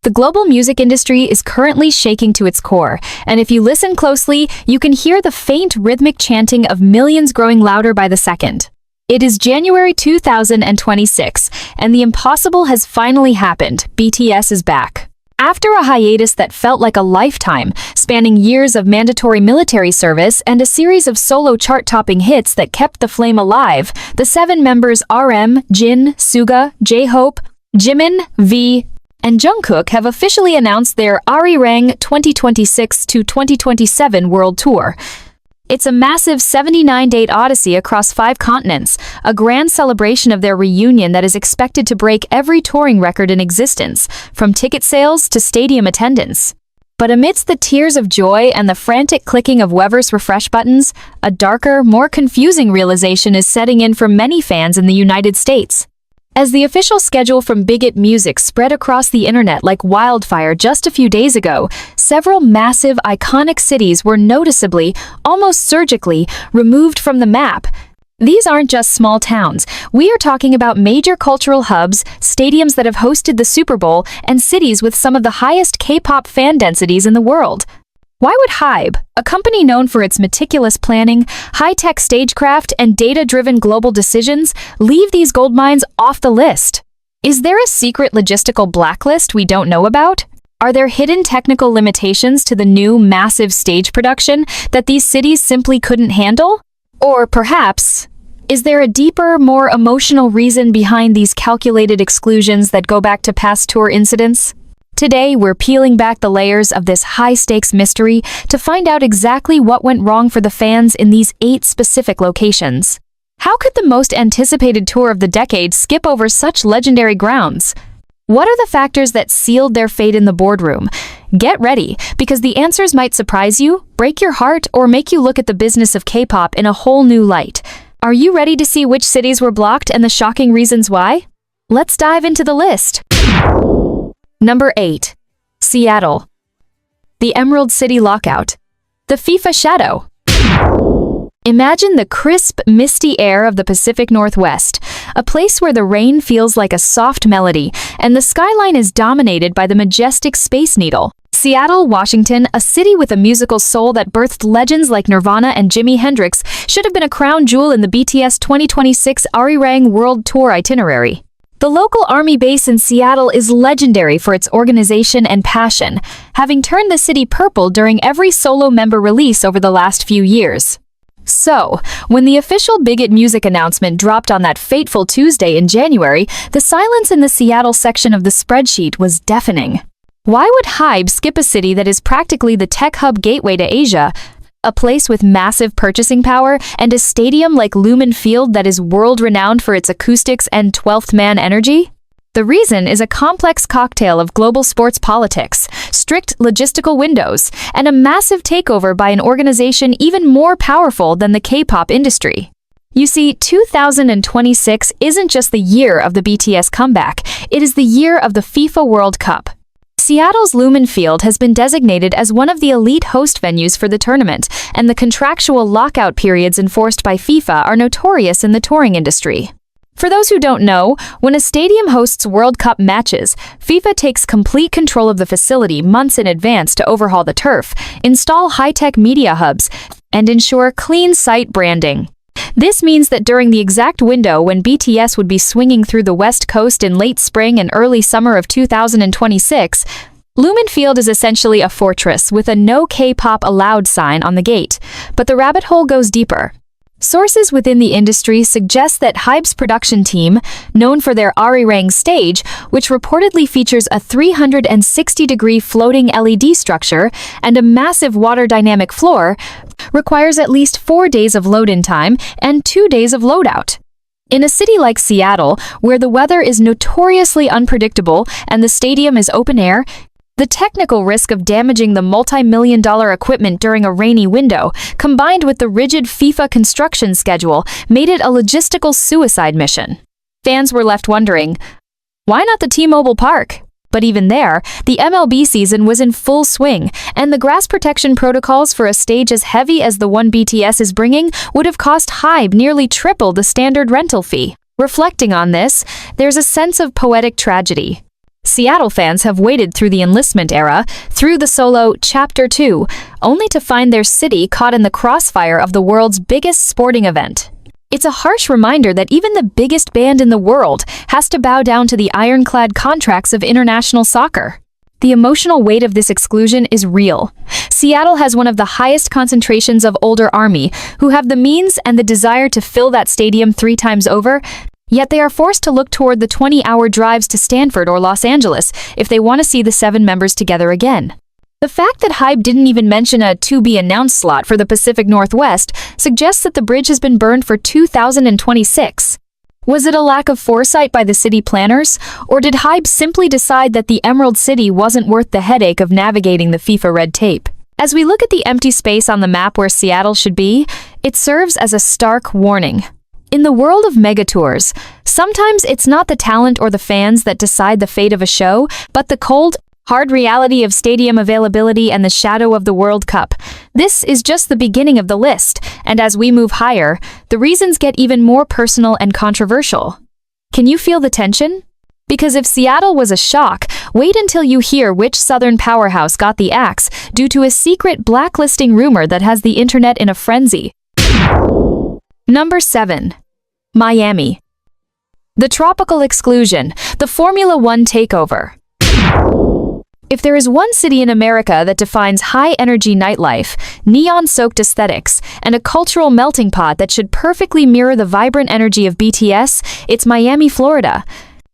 The global music industry is currently shaking to its core, and if you listen closely, you can hear the faint rhythmic chanting of millions growing louder by the second. It is January 2026, and the impossible has finally happened. BTS is back. After a hiatus that felt like a lifetime, spanning years of mandatory military service and a series of solo chart-topping hits that kept the flame alive, the seven members RM, Jin, Suga, J-Hope, Jimin, V, and Jungkook have officially announced their Arirang 2026 to 2027 World Tour. It's a massive 79-date odyssey across 5 continents, a grand celebration of their reunion that is expected to break every touring record in existence, from ticket sales to stadium attendance. But amidst the tears of joy and the frantic clicking of Weverse refresh buttons, a darker, more confusing realization is setting in for many fans in the United States. As the official schedule from Big It Music spread across the internet like wildfire just a few days ago, several massive, iconic cities were noticeably, almost surgically, removed from the map. These aren't just small towns. We are talking about major cultural hubs, stadiums that have hosted the Super Bowl, and cities with some of the highest K-pop fan densities in the world. Why would HYBE, a company known for its meticulous planning, high-tech stagecraft, and data-driven global decisions, leave these goldmines off the list? Is there a secret logistical blacklist we don't know about? Are there hidden technical limitations to the new, massive stage production that these cities simply couldn't handle? Or perhaps, is there a deeper, more emotional reason behind these calculated exclusions that go back to past tour incidents? Today, we're peeling back the layers of this high-stakes mystery to find out exactly what went wrong for the fans in these 8 specific locations. How could the most anticipated tour of the decade skip over such legendary grounds? What are the factors that sealed their fate in the boardroom? Get ready, because the answers might surprise you, break your heart, or make you look at the business of K-pop in a whole new light. Are you ready to see which cities were blocked and the shocking reasons why? Let's dive into the list. Number 8. Seattle. The Emerald City Lockout. The FIFA Shadow. Imagine the crisp, misty air of the Pacific Northwest, a place where the rain feels like a soft melody, and the skyline is dominated by the majestic Space Needle. Seattle, Washington, a city with a musical soul that birthed legends like Nirvana and Jimi Hendrix, should have been a crown jewel in the BTS 2026 Arirang World Tour itinerary. The local army base in Seattle is legendary for its organization and passion, having turned the city purple during every solo member release over the last few years. So, when the official Big It Music announcement dropped on that fateful Tuesday in January, the silence in the Seattle section of the spreadsheet was deafening. Why would HYBE skip a city that is practically the tech hub gateway to Asia, a place with massive purchasing power, and a stadium like Lumen Field that is world-renowned for its acoustics and 12th man energy? The reason is a complex cocktail of global sports politics, strict logistical windows, and a massive takeover by an organization even more powerful than the K-pop industry. You see, 2026 isn't just the year of the BTS comeback, it is the year of the FIFA World Cup. Seattle's Lumen Field has been designated as one of the elite host venues for the tournament, and the contractual lockout periods enforced by FIFA are notorious in the touring industry. For those who don't know, when a stadium hosts World Cup matches, FIFA takes complete control of the facility months in advance to overhaul the turf, install high-tech media hubs, and ensure clean site branding. This means that during the exact window when BTS would be swinging through the West Coast in late spring and early summer of 2026, Lumen Field is essentially a fortress with a "No K-pop Allowed" sign on the gate. But the rabbit hole goes deeper. Sources within the industry suggest that HYBE's production team, known for their Arirang stage, which reportedly features a 360-degree floating LED structure and a massive water dynamic floor, requires at least 4 days of load-in time and 2 days of load-out. In a city like Seattle, where the weather is notoriously unpredictable and the stadium is open air, the technical risk of damaging the multi-million-dollar equipment during a rainy window, combined with the rigid FIFA construction schedule, made it a logistical suicide mission. Fans were left wondering, why not the T-Mobile Park? But even there, the MLB season was in full swing, and the grass protection protocols for a stage as heavy as the one BTS is bringing would have cost HYBE nearly triple the standard rental fee. Reflecting on this, there's a sense of poetic tragedy. Seattle fans have waited through the enlistment era, through the solo Chapter 2, only to find their city caught in the crossfire of the world's biggest sporting event. It's a harsh reminder that even the biggest band in the world has to bow down to the ironclad contracts of international soccer. The emotional weight of this exclusion is real. Seattle has one of the highest concentrations of older Army, who have the means and the desire to fill that stadium 3 times over, yet they are forced to look toward the 20-hour drives to Stanford or Los Angeles if they want to see the 7 members together again. The fact that HYBE didn't even mention a to-be-announced slot for the Pacific Northwest suggests that the bridge has been burned for 2026. Was it a lack of foresight by the city planners, or did HYBE simply decide that the Emerald City wasn't worth the headache of navigating the FIFA red tape? As we look at the empty space on the map where Seattle should be, it serves as a stark warning. In the world of megatours, sometimes it's not the talent or the fans that decide the fate of a show, but the cold, hard reality of stadium availability and the shadow of the World Cup. This is just the beginning of the list, and as we move higher, the reasons get even more personal and controversial. Can you feel the tension? Because if Seattle was a shock, wait until you hear which Southern powerhouse got the axe due to a secret blacklisting rumor that has the internet in a frenzy. Number 7. Miami. The tropical exclusion, the Formula One takeover. If there is one city in America that defines high-energy nightlife, neon-soaked aesthetics, and a cultural melting pot that should perfectly mirror the vibrant energy of BTS, it's Miami, Florida.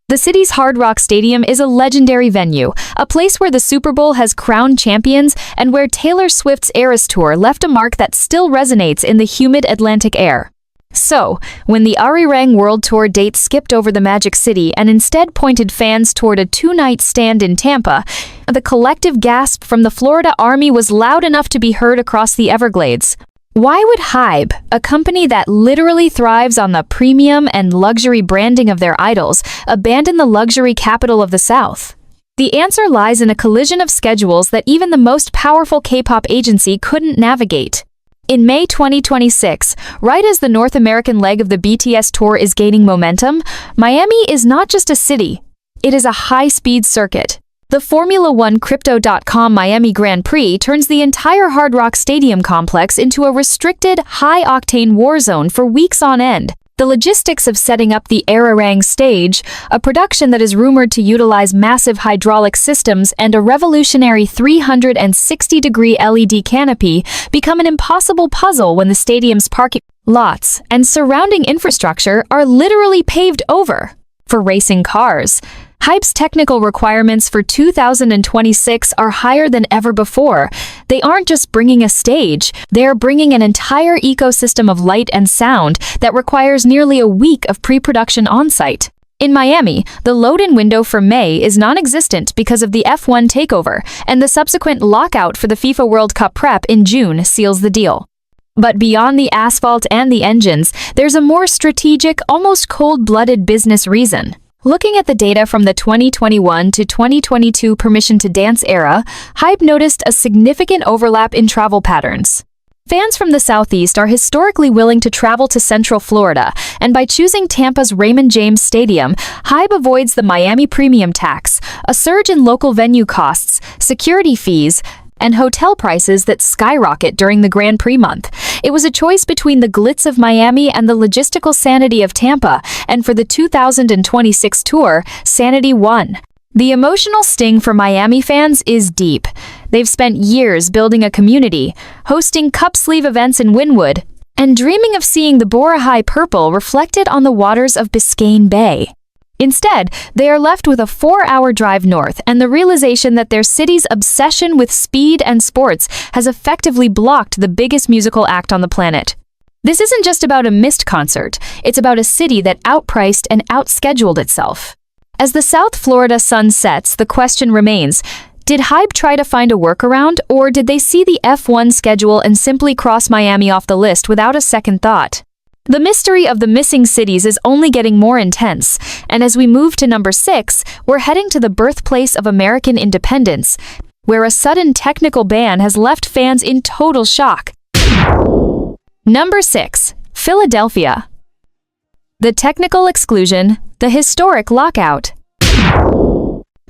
The city's Hard Rock Stadium is a legendary venue, a place where the Super Bowl has crowned champions and where Taylor Swift's Eras Tour left a mark that still resonates in the humid Atlantic air. So, when the Arirang World Tour date skipped over the Magic City and instead pointed fans toward a 2-night stand in Tampa, the collective gasp from the Florida Army was loud enough to be heard across the Everglades. Why would HYBE, a company that literally thrives on the premium and luxury branding of their idols, abandon the luxury capital of the South? The answer lies in a collision of schedules that even the most powerful K-pop agency couldn't navigate. In May 2026, right as the North American leg of the BTS tour is gaining momentum, Miami is not just a city, it is a high-speed circuit. The Formula One Crypto.com Miami Grand Prix turns the entire Hard Rock Stadium complex into a restricted, high-octane war zone for weeks on end. The logistics of setting up the Arirang stage, a production that is rumored to utilize massive hydraulic systems and a revolutionary 360-degree LED canopy, become an impossible puzzle when the stadium's parking lots and surrounding infrastructure are literally paved over for racing cars. HYBE's technical requirements for 2026 are higher than ever before. They aren't just bringing a stage, they're bringing an entire ecosystem of light and sound that requires nearly a week of pre-production on-site. In Miami, the load-in window for May is non-existent because of the F1 takeover, and the subsequent lockout for the FIFA World Cup prep in June seals the deal. But beyond the asphalt and the engines, there's a more strategic, almost cold-blooded business reason. Looking at the data from the 2021 to 2022 Permission to Dance era, HYBE noticed a significant overlap in travel patterns. Fans from the Southeast are historically willing to travel to Central Florida, and by choosing Tampa's Raymond James Stadium, HYBE avoids the Miami premium tax, a surge in local venue costs, security fees, and hotel prices that skyrocket during the Grand Prix month. It was a choice between the glitz of Miami and the logistical sanity of Tampa, and for the 2026 tour, sanity won. The emotional sting for Miami fans is deep. They've spent years building a community, hosting cup sleeve events in Wynwood, and dreaming of seeing the Bora High purple reflected on the waters of Biscayne Bay. Instead, they are left with a 4-hour drive north and the realization that their city's obsession with speed and sports has effectively blocked the biggest musical act on the planet. This isn't just about a missed concert, it's about a city that outpriced and outscheduled itself. As the South Florida sun sets, the question remains, did HYBE try to find a workaround, or did they see the F1 schedule and simply cross Miami off the list without a second thought? The mystery of the missing cities is only getting more intense, and as we move to number 6, we're heading to the birthplace of American independence, where a sudden technical ban has left fans in total shock. Number 6. Philadelphia. The technical exclusion, the historic lockout.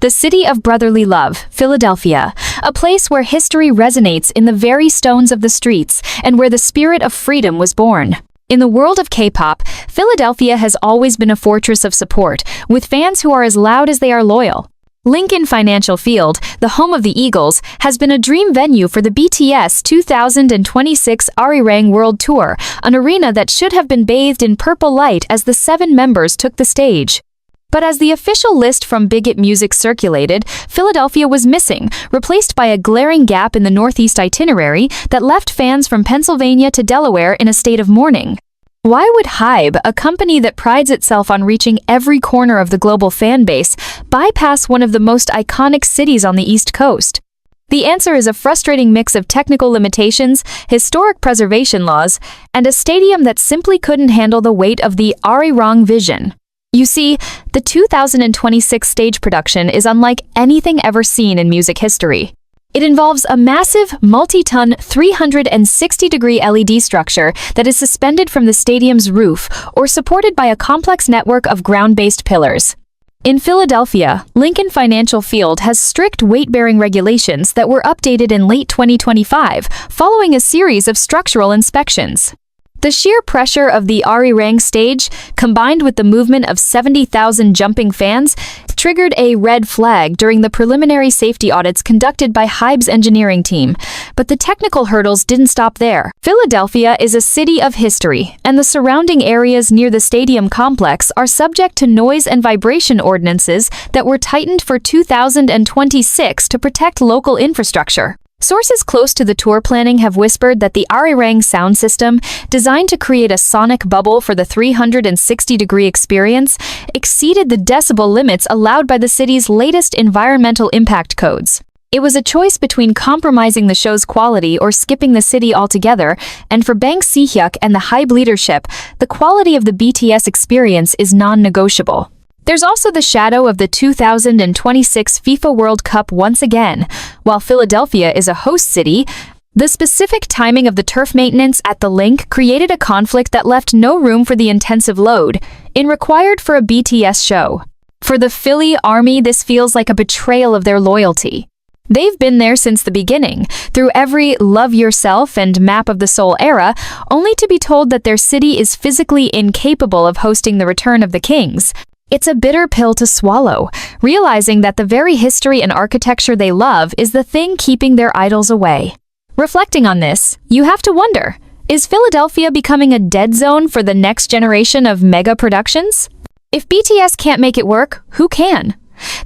The city of brotherly love, Philadelphia, a place where history resonates in the very stones of the streets and where the spirit of freedom was born. In the world of K-pop, Philadelphia has always been a fortress of support, with fans who are as loud as they are loyal. Lincoln Financial Field, the home of the Eagles, has been a dream venue for the BTS 2026 Arirang World Tour, an arena that should have been bathed in purple light as the 7 members took the stage. But as the official list from Bigot Music circulated, Philadelphia was missing, replaced by a glaring gap in the Northeast itinerary that left fans from Pennsylvania to Delaware in a state of mourning. Why would HYBE, a company that prides itself on reaching every corner of the global fan base, bypass one of the most iconic cities on the East Coast? The answer is a frustrating mix of technical limitations, historic preservation laws, and a stadium that simply couldn't handle the weight of the Arirang vision. You see, the 2026 stage production is unlike anything ever seen in music history. It involves a massive, multi-ton, 360-degree LED structure that is suspended from the stadium's roof or supported by a complex network of ground-based pillars. In Philadelphia, Lincoln Financial Field has strict weight-bearing regulations that were updated in late 2025, following a series of structural inspections. The sheer pressure of the Arirang stage, combined with the movement of 70,000 jumping fans, triggered a red flag during the preliminary safety audits conducted by HYBE's engineering team. But the technical hurdles didn't stop there. Philadelphia is a city of history, and the surrounding areas near the stadium complex are subject to noise and vibration ordinances that were tightened for 2026 to protect local infrastructure. Sources close to the tour planning have whispered that the Arirang sound system, designed to create a sonic bubble for the 360-degree experience, exceeded the decibel limits allowed by the city's latest environmental impact codes. It was a choice between compromising the show's quality or skipping the city altogether, and for Bang Si-hyuk and the HYBE leadership, the quality of the BTS experience is non-negotiable. There's also the shadow of the 2026 FIFA World Cup once again. While Philadelphia is a host city, the specific timing of the turf maintenance at the link created a conflict that left no room for the intensive load required for a BTS show. For the Philly Army, this feels like a betrayal of their loyalty. They've been there since the beginning, through every Love Yourself and Map of the Soul era, only to be told that their city is physically incapable of hosting the return of the Kings. It's a bitter pill to swallow, realizing that the very history and architecture they love is the thing keeping their idols away. Reflecting on this, you have to wonder, is Philadelphia becoming a dead zone for the next generation of mega productions? If BTS can't make it work, who can?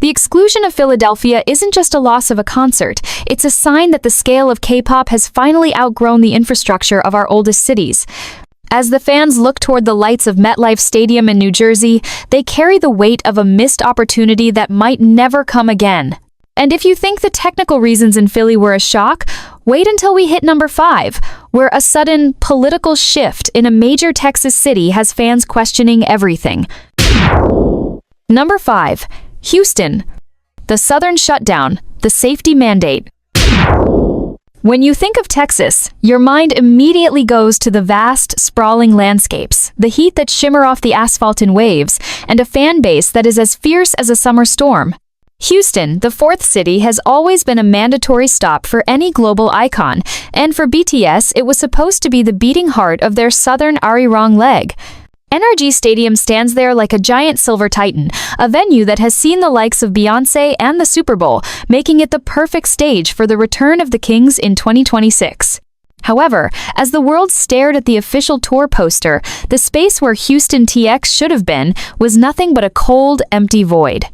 The exclusion of Philadelphia isn't just a loss of a concert, it's a sign that the scale of K-pop has finally outgrown the infrastructure of our oldest cities. As the fans look toward the lights of MetLife Stadium in New Jersey, they carry the weight of a missed opportunity that might never come again. And if you think the technical reasons in Philly were a shock, wait until we hit number 5, where a sudden political shift in a major Texas city has fans questioning everything. Number 5. Houston. The Southern Shutdown, the Safety Mandate. When you think of Texas, your mind immediately goes to the vast, sprawling landscapes, the heat that shimmer off the asphalt in waves, and a fan base that is as fierce as a summer storm. Houston, the 4th city, has always been a mandatory stop for any global icon, and for BTS, it was supposed to be the beating heart of their southern Arirang leg. NRG Stadium stands there like a giant silver titan, a venue that has seen the likes of Beyoncé and the Super Bowl, making it the perfect stage for the return of the Kings in 2026. However, as the world stared at the official tour poster, the space where Houston TX should have been was nothing but a cold, empty void.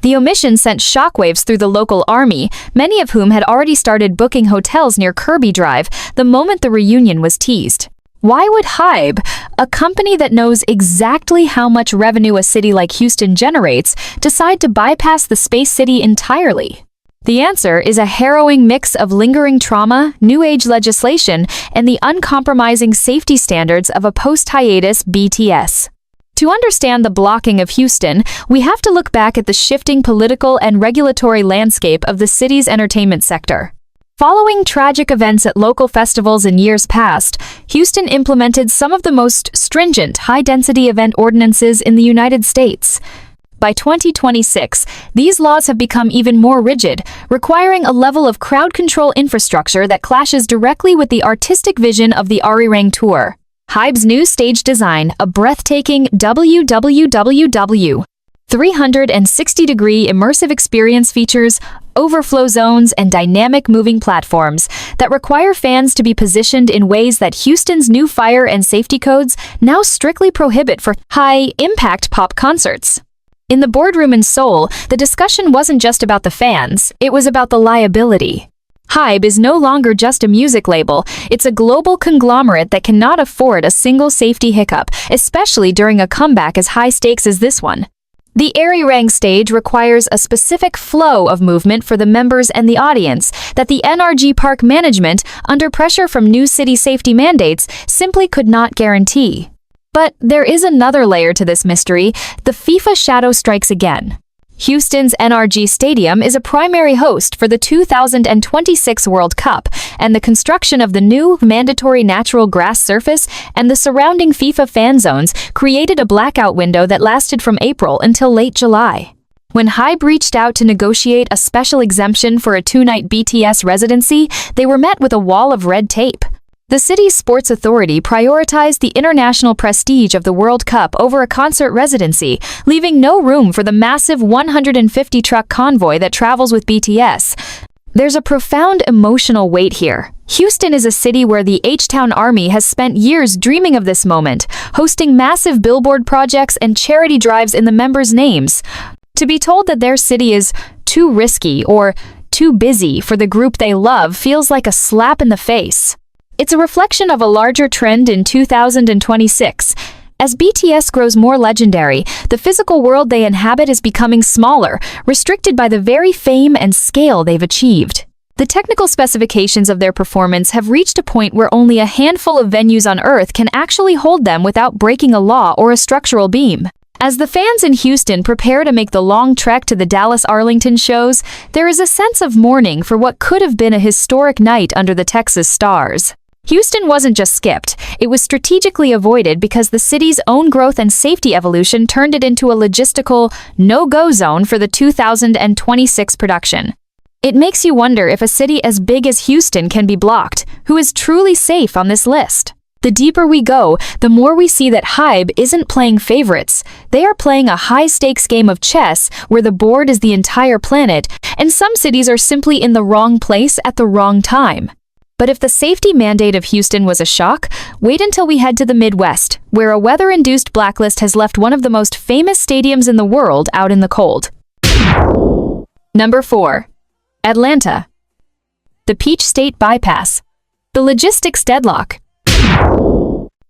The omission sent shockwaves through the local army, many of whom had already started booking hotels near Kirby Drive the moment the reunion was teased. Why would HYBE, a company that knows exactly how much revenue a city like Houston generates, decide to bypass the space city entirely? The answer is a harrowing mix of lingering trauma, new age legislation, and the uncompromising safety standards of a post-hiatus BTS. To understand the blocking of Houston, we have to look back at the shifting political and regulatory landscape of the city's entertainment sector. Following tragic events at local festivals in years past, Houston implemented some of the most stringent high-density event ordinances in the United States. By 2026, these laws have become even more rigid, requiring a level of crowd control infrastructure that clashes directly with the artistic vision of the Arirang tour. HYBE's new stage design, a breathtaking www 360-degree immersive experience, features overflow zones and dynamic moving platforms that require fans to be positioned in ways that Houston's new fire and safety codes now strictly prohibit for high-impact pop concerts. In the boardroom in Seoul, the discussion wasn't just about the fans, it was about the liability. HYBE is no longer just a music label, it's a global conglomerate that cannot afford a single safety hiccup, especially during a comeback as high stakes as this one. The Arirang stage requires a specific flow of movement for the members and the audience that the NRG Park management, under pressure from new city safety mandates, simply could not guarantee. But there is another layer to this mystery. The FIFA shadow strikes again. Houston's NRG Stadium is a primary host for the 2026 World Cup, and the construction of the new mandatory natural grass surface and the surrounding FIFA fan zones created a blackout window that lasted from April until late July. When HYBE reached out to negotiate a special exemption for a two-night BTS residency, they were met with a wall of red tape. The city's sports authority prioritized the international prestige of the World Cup over a concert residency, leaving no room for the massive 150-truck convoy that travels with BTS. There's a profound emotional weight here. Houston is a city where the H-Town Army has spent years dreaming of this moment, hosting massive billboard projects and charity drives in the members' names. To be told that their city is too risky or too busy for the group they love feels like a slap in the face. It's a reflection of a larger trend in 2026. As BTS grows more legendary, the physical world they inhabit is becoming smaller, restricted by the very fame and scale they've achieved. The technical specifications of their performance have reached a point where only a handful of venues on Earth can actually hold them without breaking a law or a structural beam. As the fans in Houston prepare to make the long trek to the Dallas-Arlington shows, there is a sense of mourning for what could have been a historic night under the Texas stars. Houston wasn't just skipped, it was strategically avoided because the city's own growth and safety evolution turned it into a logistical no-go zone for the 2026 production. It makes you wonder if a city as big as Houston can be blocked. Who is truly safe on this list? The deeper we go, the more we see that HYBE isn't playing favorites. They are playing a high-stakes game of chess where the board is the entire planet, and some cities are simply in the wrong place at the wrong time. But if the safety mandate of Houston was a shock, wait until we head to the Midwest, where a weather-induced blacklist has left one of the most famous stadiums in the world out in the cold. Number 4. Atlanta. The Peach State Bypass. The logistics deadlock.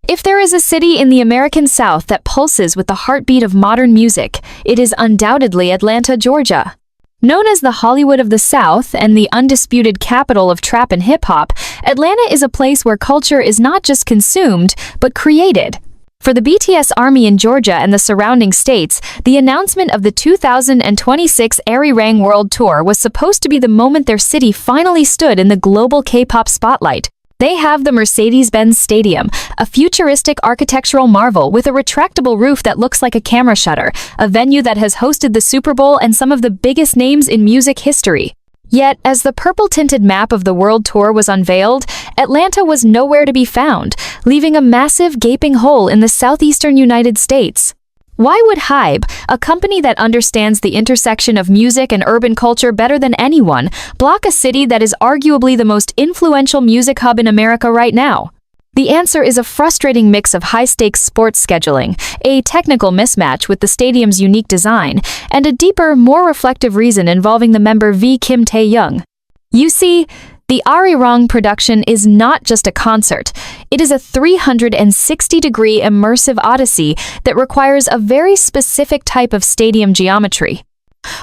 If there is a city in the American South that pulses with the heartbeat of modern music, it is undoubtedly Atlanta, Georgia. Known as the Hollywood of the South and the undisputed capital of trap and hip-hop, Atlanta is a place where culture is not just consumed, but created. For the BTS Army in Georgia and the surrounding states, the announcement of the 2026 Arirang World Tour was supposed to be the moment their city finally stood in the global K-pop spotlight. They have the Mercedes-Benz Stadium, a futuristic architectural marvel with a retractable roof that looks like a camera shutter, a venue that has hosted the Super Bowl and some of the biggest names in music history. Yet, as the purple-tinted map of the World Tour was unveiled, Atlanta was nowhere to be found, leaving a massive gaping hole in the southeastern United States. Why would HYBE, a company that understands the intersection of music and urban culture better than anyone, block a city that is arguably the most influential music hub in America right now? The answer is a frustrating mix of high-stakes sports scheduling, a technical mismatch with the stadium's unique design, and a deeper, more reflective reason involving the member V. Kim Taehyung. You see, the Arirang production is not just a concert. It is a 360-degree immersive odyssey that requires a very specific type of stadium geometry.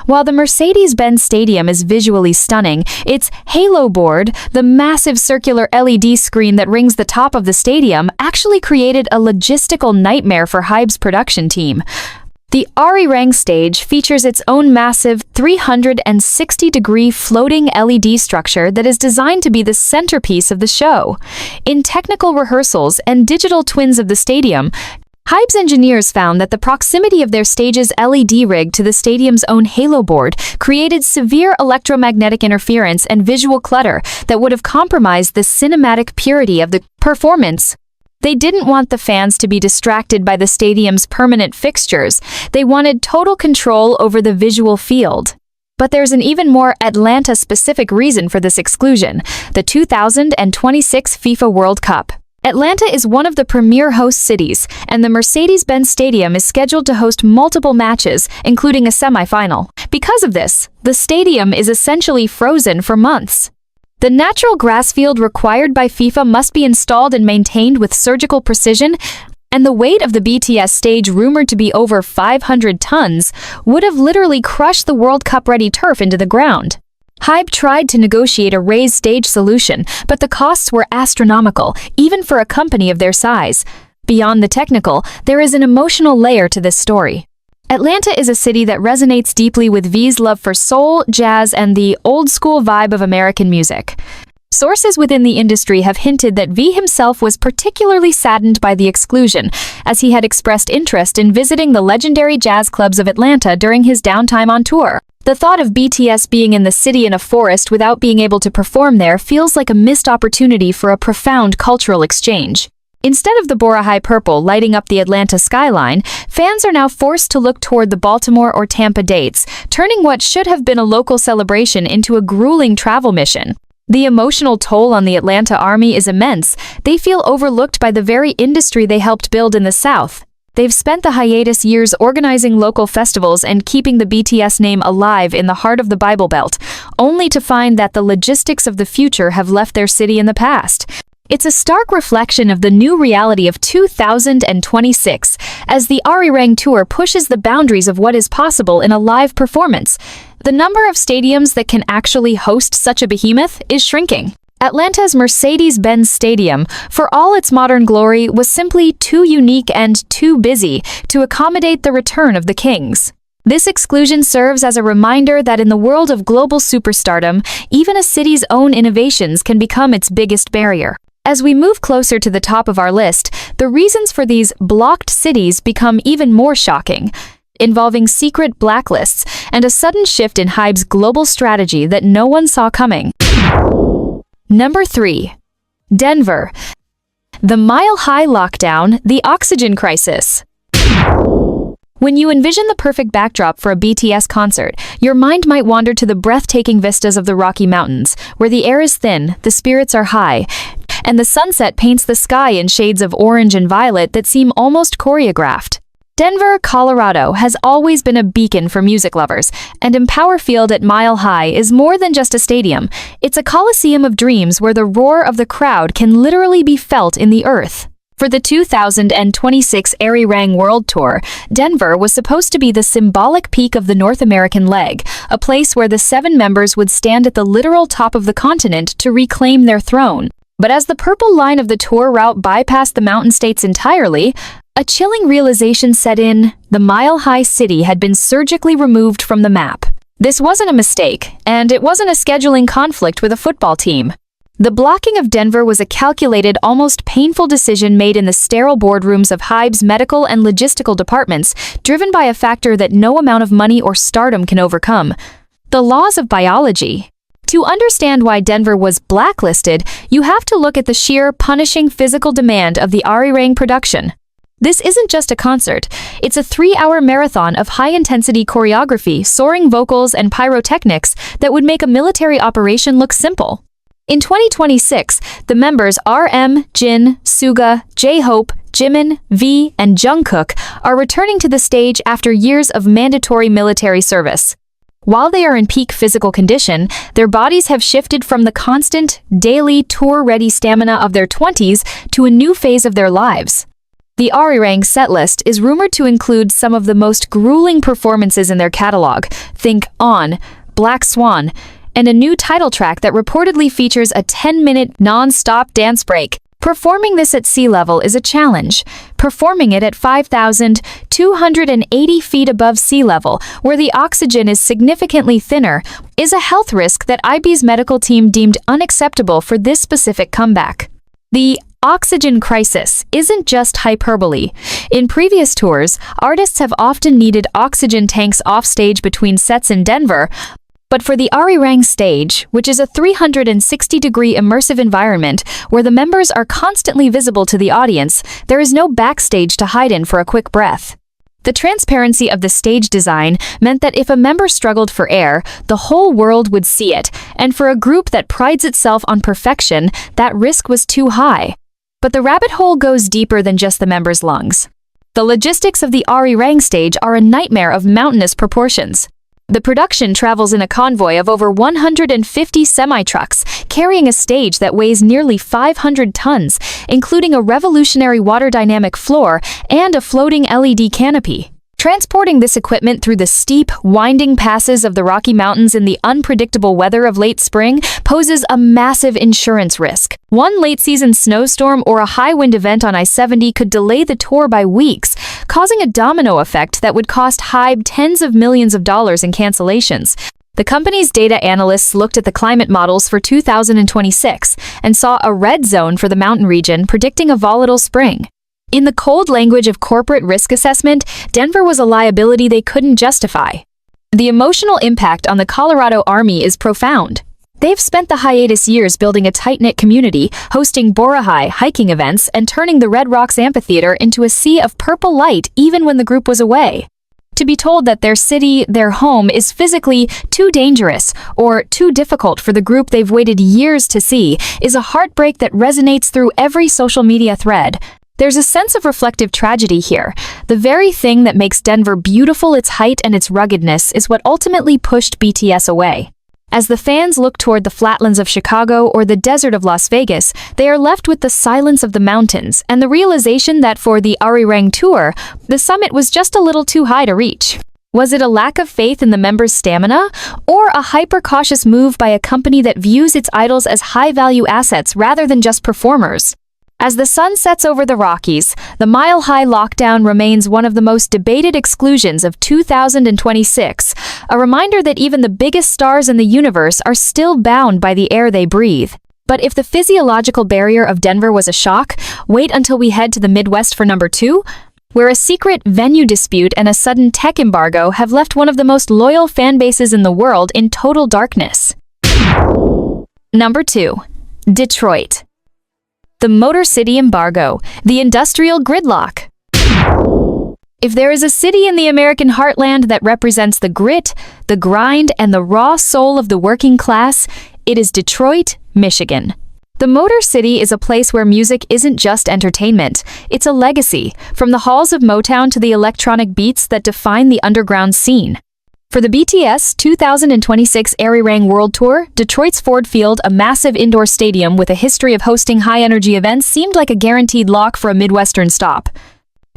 While the Mercedes-Benz Stadium is visually stunning, its halo board, the massive circular LED screen that rings the top of the stadium, actually created a logistical nightmare for HYBE's production team. The Arirang stage features its own massive 360-degree floating LED structure that is designed to be the centerpiece of the show. In technical rehearsals and digital twins of the stadium, Hybe's engineers found that the proximity of their stage's LED rig to the stadium's own halo board created severe electromagnetic interference and visual clutter that would have compromised the cinematic purity of the performance. They didn't want the fans to be distracted by the stadium's permanent fixtures. They wanted total control over the visual field. But there's an even more Atlanta-specific reason for this exclusion: the 2026 FIFA World Cup. Atlanta is one of the premier host cities, and the Mercedes-Benz Stadium is scheduled to host multiple matches, including a semi-final. Because of this, the stadium is essentially frozen for months. The natural grass field required by FIFA must be installed and maintained with surgical precision, and the weight of the BTS stage, rumored to be over 500 tons, would have literally crushed the World Cup-ready turf into the ground. Hybe tried to negotiate a raised stage solution, but the costs were astronomical, even for a company of their size. Beyond the technical, there is an emotional layer to this story. Atlanta is a city that resonates deeply with V's love for soul, jazz, and the old-school vibe of American music. Sources within the industry have hinted that V himself was particularly saddened by the exclusion, as he had expressed interest in visiting the legendary jazz clubs of Atlanta during his downtime on tour. The thought of BTS being in the city in a forest without being able to perform there feels like a missed opportunity for a profound cultural exchange. Instead of the Bora High purple lighting up the Atlanta skyline, fans are now forced to look toward the Baltimore or Tampa dates, turning what should have been a local celebration into a grueling travel mission. The emotional toll on the Atlanta Army is immense. They feel overlooked by the very industry they helped build in the South. They've spent the hiatus years organizing local festivals and keeping the BTS name alive in the heart of the Bible Belt, only to find that the logistics of the future have left their city in the past. It's a stark reflection of the new reality of 2026, as the Arirang Tour pushes the boundaries of what is possible in a live performance. The number of stadiums that can actually host such a behemoth is shrinking. Atlanta's Mercedes-Benz Stadium, for all its modern glory, was simply too unique and too busy to accommodate the return of the Kings. This exclusion serves as a reminder that in the world of global superstardom, even a city's own innovations can become its biggest barrier. As we move closer to the top of our list, the reasons for these blocked cities become even more shocking, involving secret blacklists and a sudden shift in Hybe's global strategy that no one saw coming. Number 3. Denver. The mile-high lockdown, the oxygen crisis. When you envision the perfect backdrop for a BTS concert, your mind might wander to the breathtaking vistas of the Rocky Mountains, where the air is thin, the spirits are high, and the sunset paints the sky in shades of orange and violet that seem almost choreographed. Denver, Colorado has always been a beacon for music lovers, and Empower Field at Mile High is more than just a stadium. It's a coliseum of dreams where the roar of the crowd can literally be felt in the earth. For the 2026 Arirang World Tour, Denver was supposed to be the symbolic peak of the North American leg, a place where the 7 members would stand at the literal top of the continent to reclaim their throne. But as the purple line of the tour route bypassed the mountain states entirely, a chilling realization set in: the mile-high city had been surgically removed from the map. This wasn't a mistake, and it wasn't a scheduling conflict with a football team. The blocking of Denver was a calculated, almost painful decision made in the sterile boardrooms of Hybe's medical and logistical departments, driven by a factor that no amount of money or stardom can overcome: the laws of biology. To understand why Denver was blacklisted, you have to look at the sheer, punishing physical demand of the Arirang production. This isn't just a concert, it's a 3-hour marathon of high-intensity choreography, soaring vocals, and pyrotechnics that would make a military operation look simple. In 2026, the members RM, Jin, Suga, J-Hope, Jimin, V, and Jungkook are returning to the stage after years of mandatory military service. While they are in peak physical condition, their bodies have shifted from the constant, daily, tour-ready stamina of their 20s to a new phase of their lives. The Arirang setlist is rumored to include some of the most grueling performances in their catalog. Think On, Black Swan, and a new title track that reportedly features a 10-minute non-stop dance break. Performing this at sea level is a challenge. Performing it at 5,280 feet above sea level, where the oxygen is significantly thinner, is a health risk that IB's medical team deemed unacceptable for this specific comeback. The Oxygen crisis isn't just hyperbole. In previous tours, artists have often needed oxygen tanks offstage between sets in Denver, but for the Arirang stage, which is a 360-degree immersive environment where the members are constantly visible to the audience, there is no backstage to hide in for a quick breath. The transparency of the stage design meant that if a member struggled for air, the whole world would see it, and for a group that prides itself on perfection, that risk was too high. But the rabbit hole goes deeper than just the members' lungs. The logistics of the Arirang stage are a nightmare of mountainous proportions. The production travels in a convoy of over 150 semi-trucks, carrying a stage that weighs nearly 500 tons, including a revolutionary water dynamic floor and a floating LED canopy. Transporting this equipment through the steep, winding passes of the Rocky Mountains in the unpredictable weather of late spring poses a massive insurance risk. One late-season snowstorm or a high-wind event on I-70 could delay the tour by weeks, causing a domino effect that would cost HYBE tens of millions of dollars in cancellations. The company's data analysts looked at the climate models for 2026 and saw a red zone for the mountain region, predicting a volatile spring. In the cold language of corporate risk assessment, Denver was a liability they couldn't justify. The emotional impact on the Colorado Army is profound. They've spent the hiatus years building a tight-knit community, hosting Borahai hiking events, and turning the Red Rocks Amphitheater into a sea of purple light even when the group was away. To be told that their city, their home, is physically too dangerous or too difficult for the group they've waited years to see is a heartbreak that resonates through every social media thread. There's a sense of reflective tragedy here. The very thing that makes Denver beautiful, its height and its ruggedness, is what ultimately pushed BTS away. As the fans look toward the flatlands of Chicago or the desert of Las Vegas, they are left with the silence of the mountains and the realization that for the Arirang tour, the summit was just a little too high to reach. Was it a lack of faith in the members' stamina, or a hyper-cautious move by a company that views its idols as high-value assets rather than just performers? As the sun sets over the Rockies, the mile-high lockdown remains one of the most debated exclusions of 2026, a reminder that even the biggest stars in the universe are still bound by the air they breathe. But if the physiological barrier of Denver was a shock, wait until we head to the Midwest for number 2, where a secret venue dispute and a sudden tech embargo have left one of the most loyal fan bases in the world in total darkness. Number 2. Detroit. The Motor City embargo, the industrial gridlock. If there is a city in the American heartland that represents the grit, the grind, and the raw soul of the working class, it is Detroit, Michigan. The Motor City is a place where music isn't just entertainment, it's a legacy, from the halls of Motown to the electronic beats that define the underground scene. For the BTS 2026 Arirang World Tour, Detroit's Ford Field, a massive indoor stadium with a history of hosting high-energy events, seemed like a guaranteed lock for a Midwestern stop.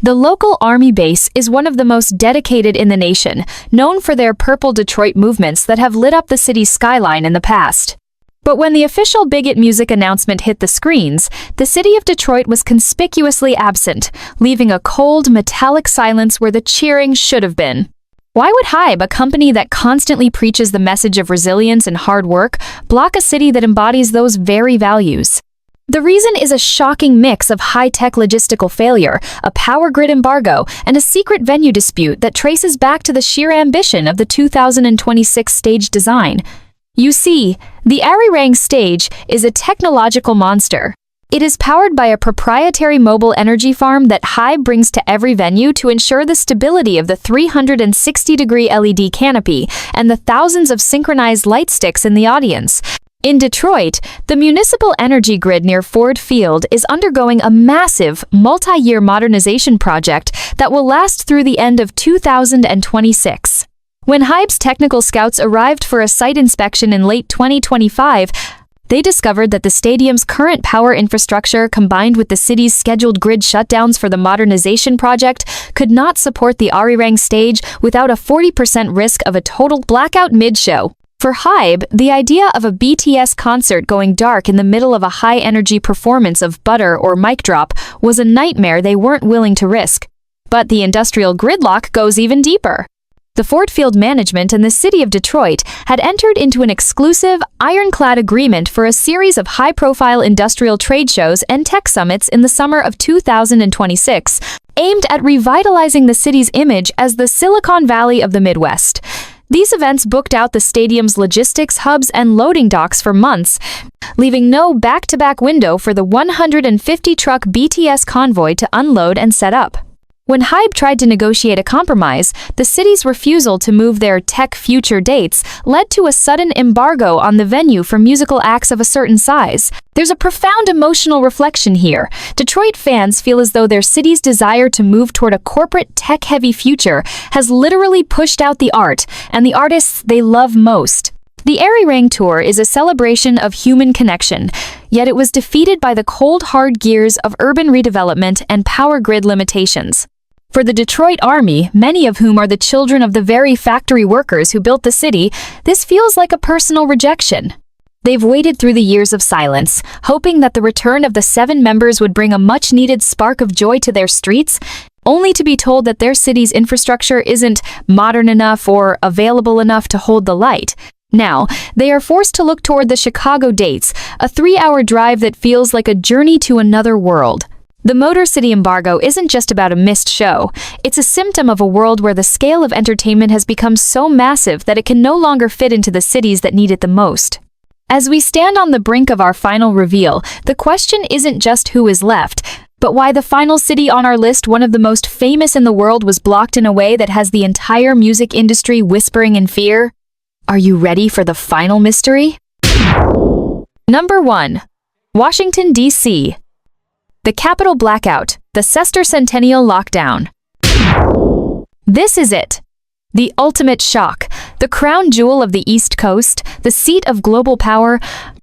The local Army base is one of the most dedicated in the nation, known for their Purple Detroit movements that have lit up the city's skyline in the past. But when the official Bigot music announcement hit the screens, the city of Detroit was conspicuously absent, leaving a cold, metallic silence where the cheering should have been. Why would HYBE, a company that constantly preaches the message of resilience and hard work, block a city that embodies those very values? The reason is a shocking mix of high-tech logistical failure, a power grid embargo, and a secret venue dispute that traces back to the sheer ambition of the 2026 stage design. You see, the Arirang stage is a technological monster. It is powered by a proprietary mobile energy farm that HYBE brings to every venue to ensure the stability of the 360-degree LED canopy and the thousands of synchronized light sticks in the audience. In Detroit, the municipal energy grid near Ford Field is undergoing a massive, multi-year modernization project that will last through the end of 2026. When HYBE's technical scouts arrived for a site inspection in late 2025, they discovered that the stadium's current power infrastructure, combined with the city's scheduled grid shutdowns for the modernization project, could not support the Arirang stage without a 40% risk of a total blackout mid-show. For HYBE, the idea of a BTS concert going dark in the middle of a high-energy performance of Butter or Mic Drop was a nightmare they weren't willing to risk. But the industrial gridlock goes even deeper. The Ford Field management and the city of Detroit had entered into an exclusive, ironclad agreement for a series of high-profile industrial trade shows and tech summits in the summer of 2026, aimed at revitalizing the city's image as the Silicon Valley of the Midwest. These events booked out the stadium's logistics hubs and loading docks for months, leaving no back-to-back window for the 150-truck BTS convoy to unload and set up. When HYBE tried to negotiate a compromise, the city's refusal to move their tech future dates led to a sudden embargo on the venue for musical acts of a certain size. There's a profound emotional reflection here. Detroit fans feel as though their city's desire to move toward a corporate tech-heavy future has literally pushed out the art and the artists they love most. The Arirang Tour is a celebration of human connection, yet it was defeated by the cold hard gears of urban redevelopment and power grid limitations. For the Detroit Army, many of whom are the children of the very factory workers who built the city, this feels like a personal rejection. They've waited through the years of silence, hoping that the return of the 7 members would bring a much-needed spark of joy to their streets, only to be told that their city's infrastructure isn't modern enough or available enough to hold the light. Now, they are forced to look toward the Chicago dates, a 3-hour drive that feels like a journey to another world. The Motor City embargo isn't just about a missed show. It's a symptom of a world where the scale of entertainment has become so massive that it can no longer fit into the cities that need it the most. As we stand on the brink of our final reveal, the question isn't just who is left, but why the final city on our list, one of the most famous in the world, was blocked in a way that has the entire music industry whispering in fear. Are you ready for the final mystery? Number 1. Washington, D.C. The Capitol Blackout, the Sesquicentennial Lockdown. This is it. The ultimate shock, the crown jewel of the East Coast, the seat of global power,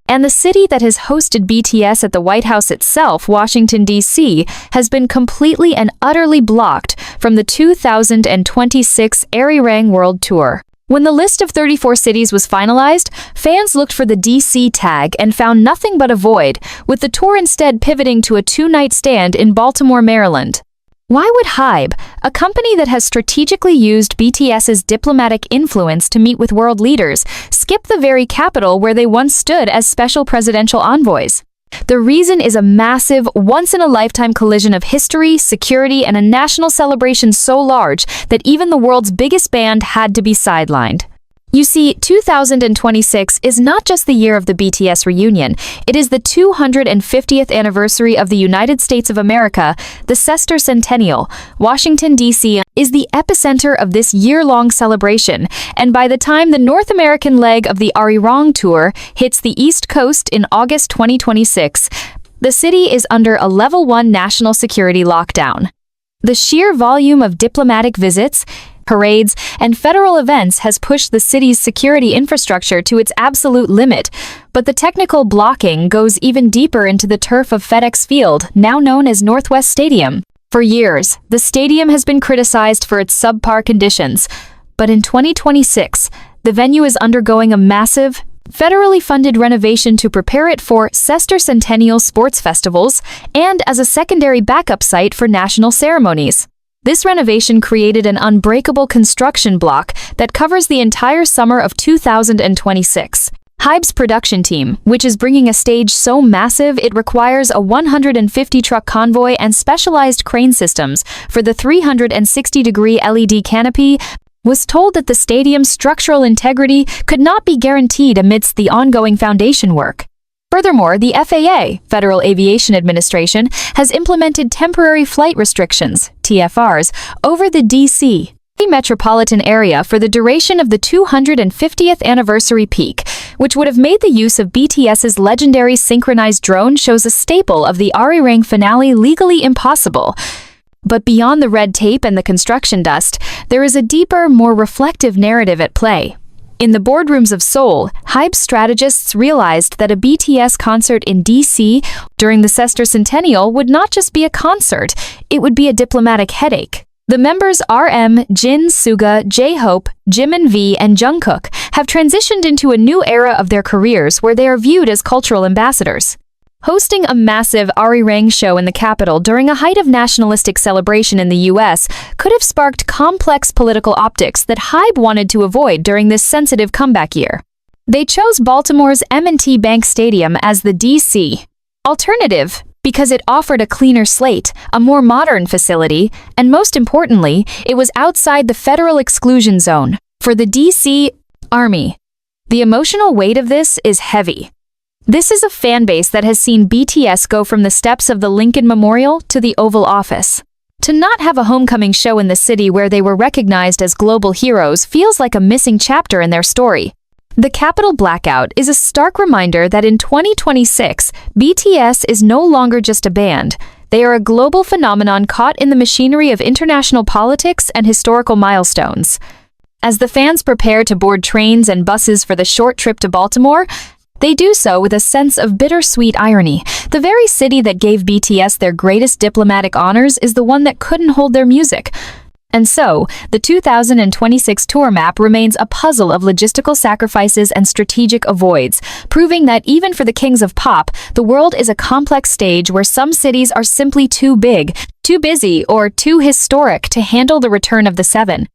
and the city that has hosted BTS at the White House itself, Washington, D.C., has been completely and utterly blocked from the 2026 Arirang World Tour. When the list of 34 cities was finalized, fans looked for the DC tag and found nothing but a void, with the tour instead pivoting to a 2-night stand in Baltimore, Maryland. Why would HYBE, a company that has strategically used BTS's diplomatic influence to meet with world leaders, skip the very capital where they once stood as special presidential envoys? The reason is a massive, once-in-a-lifetime collision of history, security, and a national celebration so large that even the world's biggest band had to be sidelined. You see, 2026 is not just the year of the BTS reunion, it is the 250th anniversary of the United States of America, the Sesquicentennial. Washington, D.C. is the epicenter of this year-long celebration, and by the time the North American leg of the Arirang Tour hits the East Coast in August 2026, the city is under a Level 1 national security lockdown. The sheer volume of diplomatic visits, parades, and federal events has pushed the city's security infrastructure to its absolute limit, but the technical blocking goes even deeper into the turf of FedEx Field, now known as Northwest Stadium. For years, the stadium has been criticized for its subpar conditions, but in 2026, the venue is undergoing a massive, federally funded renovation to prepare it for Sesquicentennial sports festivals and as a secondary backup site for national ceremonies. This renovation created an unbreakable construction block that covers the entire summer of 2026. HYBE's production team, which is bringing a stage so massive it requires a 150-truck convoy and specialized crane systems for the 360-degree LED canopy, was told that the stadium's structural integrity could not be guaranteed amidst the ongoing foundation work. Furthermore, the FAA, Federal Aviation Administration, has implemented temporary flight restrictions, TFRs, over the D.C. metropolitan area for the duration of the 250th anniversary peak, which would have made the use of BTS's legendary synchronized drone shows a staple of the Arirang finale legally impossible. But beyond the red tape and the construction dust, there is a deeper, more reflective narrative at play. In the boardrooms of Seoul, HYBE strategists realized that a BTS concert in D.C. during the Sesquicentennial would not just be a concert, it would be a diplomatic headache. The members RM, Jin, Suga, J-Hope, Jimin V, and Jungkook have transitioned into a new era of their careers where they are viewed as cultural ambassadors. Hosting a massive Arirang show in the capital during a height of nationalistic celebration in the US could have sparked complex political optics that Hybe wanted to avoid during this sensitive comeback year. They chose Baltimore's M&T Bank Stadium as the DC alternative because it offered a cleaner slate, a more modern facility, and most importantly, it was outside the federal exclusion zone for the DC Army. The emotional weight of this is heavy. This is a fan base that has seen BTS go from the steps of the Lincoln Memorial to the Oval Office. To not have a homecoming show in the city where they were recognized as global heroes feels like a missing chapter in their story. The Capitol blackout is a stark reminder that in 2026, BTS is no longer just a band. They are a global phenomenon caught in the machinery of international politics and historical milestones. As the fans prepare to board trains and buses for the short trip to Baltimore, they do so with a sense of bittersweet irony. The very city that gave BTS their greatest diplomatic honors is the one that couldn't hold their music. And so, the 2026 tour map remains a puzzle of logistical sacrifices and strategic avoids, proving that even for the kings of pop, the world is a complex stage where some cities are simply too big, too busy, or too historic to handle the return of the seven.